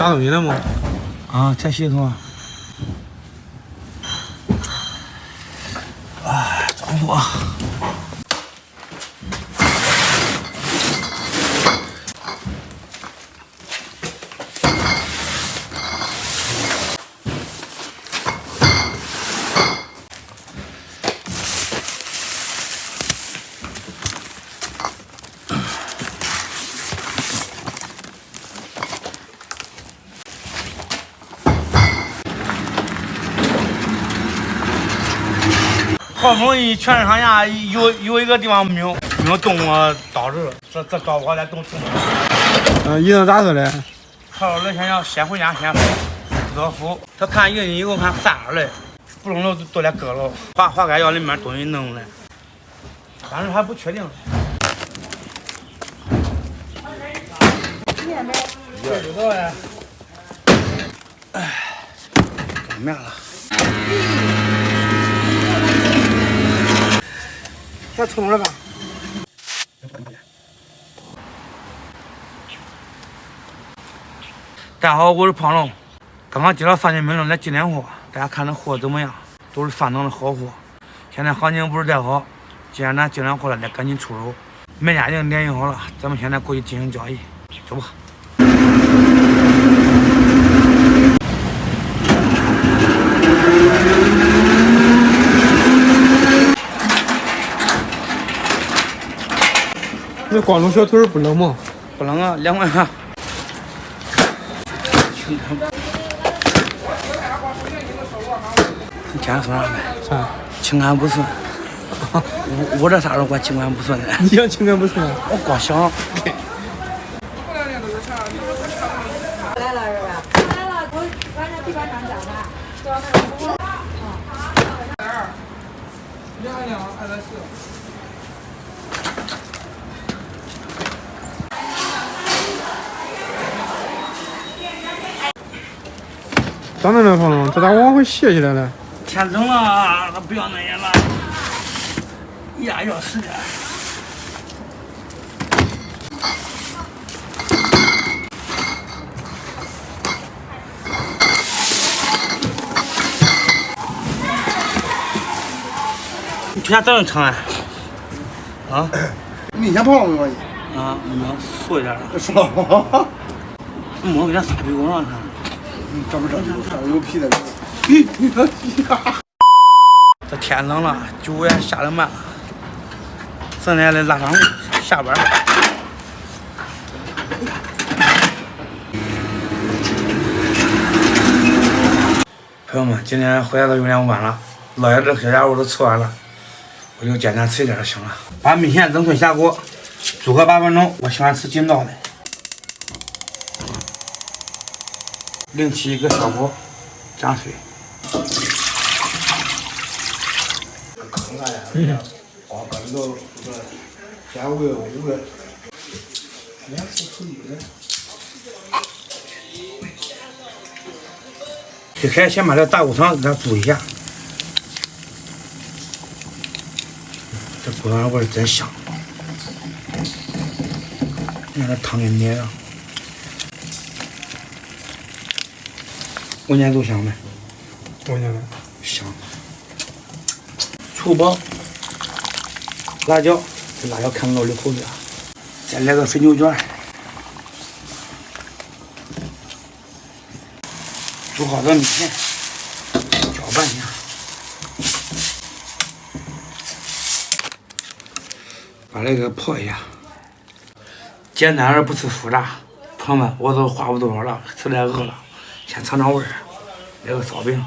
啥东西了吗？啊，这系统啊，装火。好不容易全身上下有一个地方没有动过刀子，这刀我再动手。一人咋说嘞？好了，先回家先热敷。他看人以后看散了嘞，不用都得割了，化该要里面东西弄嘞，但是还不确定。这知道呀。哎，干面了。再冲着吧。大家好，我是胖龙。刚刚接到3斤米的进点货，大家看这货怎么样？都是上等的好货。现在行情不是太好，既然咱进点货了，得赶紧出手。买家已经联系好了，咱们现在过去进行交易，走吧。那光头小腿不冷吗？不冷啊，2块钱。你今天说啥呗？啥？情感不顺。我这啥时候管情感不顺的？你想情感不顺？我光想。来了是吧？来了，我晚上地板上站吧，叫那个服务。咋弄的胖龙？这咋往回斜起来了？天冷了，不要那样了，呀，要死点。你今天早上称啊？啊？你先泡没关系。啊，没素一点了。是吧？摸给他撒屁股上看。这不正常，上面有皮的。这天冷了，酒也下得慢了，咱俩得拉上下班。朋友们，今天回来的有点晚了，老爷这小家伙都吃完了，我就简单吃一点就行了。把米线整寸下锅，煮个8分钟。我喜欢吃筋道的。另起一个小火，加水。最开始先把这大骨汤给它煮一下，这骨汤味儿真香。你看这汤给捏上，闻起来都香呗。闻见了。香。醋包，辣椒，这辣椒看不到里头的，再来个肥牛卷，煮好的米线，搅拌一下，把这个泡一下，简单而不吃复杂。朋友们，我都话不多说了，实在饿了，先尝尝味儿。来个烧饼。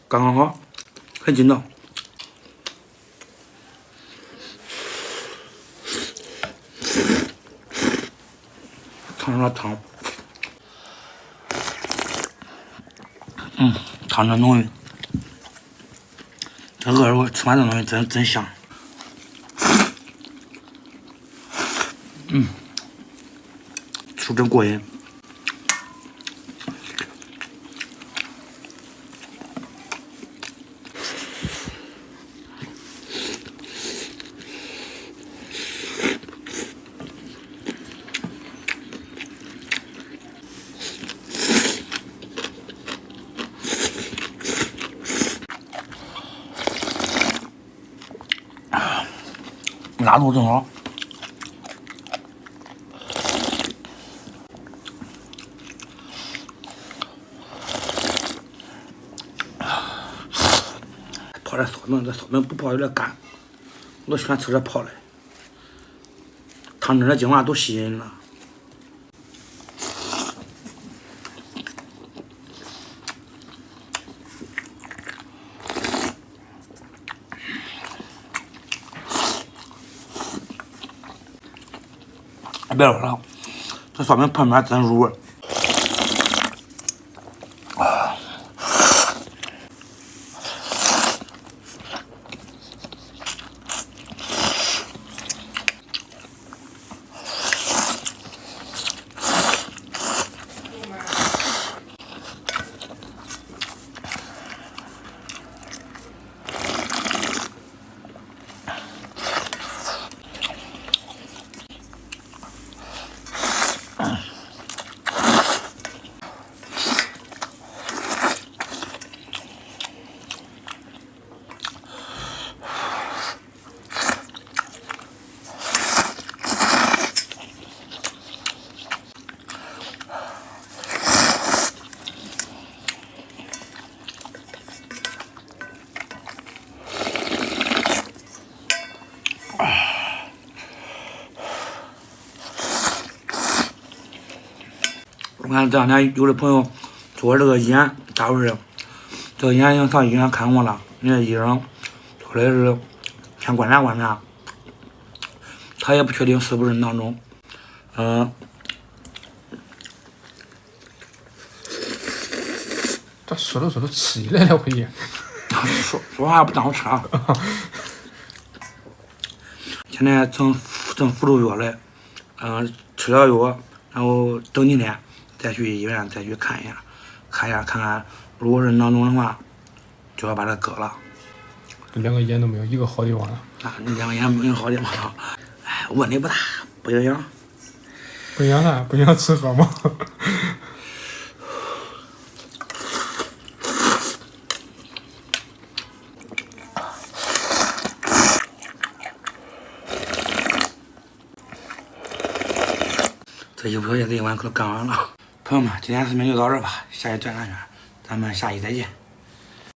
刚刚好，很筋道。尝尝汤，汤真浓郁。这饿着我吃完这东西真香。吃真过瘾。辣度正好。泡点烧饼，这烧饼不泡有点干，我都喜欢吃这泡的。汤汁的精华都吸引了。别说了，这烧饼旁边真入味。我看这两天有的朋友做这个眼咋回事？这个眼睛上医院看过了，人家医生说的是先观察观察，他也不确定是不是囊肿。这说着说着吃起来了，我也。说话不当我吃啊！现在正服着药嘞，吃了药，然后等几天再去医院再去看一下，看看，如果是囊肿的话，就要把它割了。这两个眼都没有一个好地方了。啊，你两个眼没有好地方了，哎，问题不大，不影响。不影响啥？不影响吃喝吗？这一不小心这一碗可干完了。朋友们，今天视频就到这儿吧，下期转转圈，咱们下期再见。